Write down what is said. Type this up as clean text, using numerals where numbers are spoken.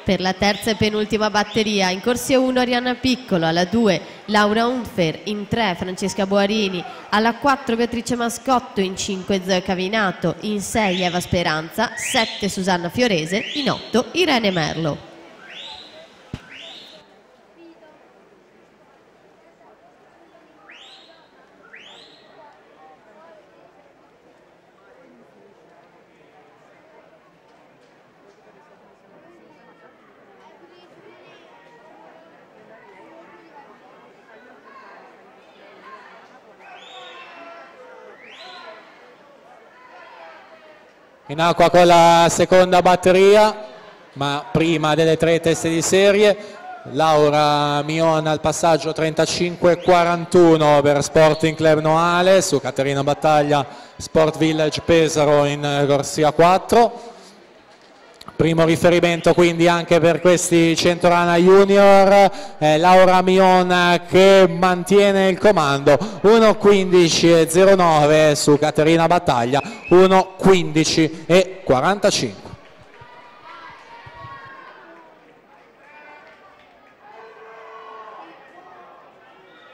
Per la terza e penultima batteria, in corsia 1 Arianna Piccolo, alla 2 Laura Unfer, in 3 Francesca Boarini, alla 4 Beatrice Mascotto, in 5 Zoe Cavinato, in 6 Eva Speranza, 7 Susanna Fiorese, in 8 Irene Merlo. In acqua con la seconda batteria, ma prima delle 3 teste di serie, Laura Mion al passaggio 35-41 per Sporting Club Noale su Caterina Battaglia Sport Village Pesaro in corsia 4. Primo riferimento quindi anche per questi Centorana Junior, Laura Mion che mantiene il comando, 1:15:09 su Caterina Battaglia, 1:15:45.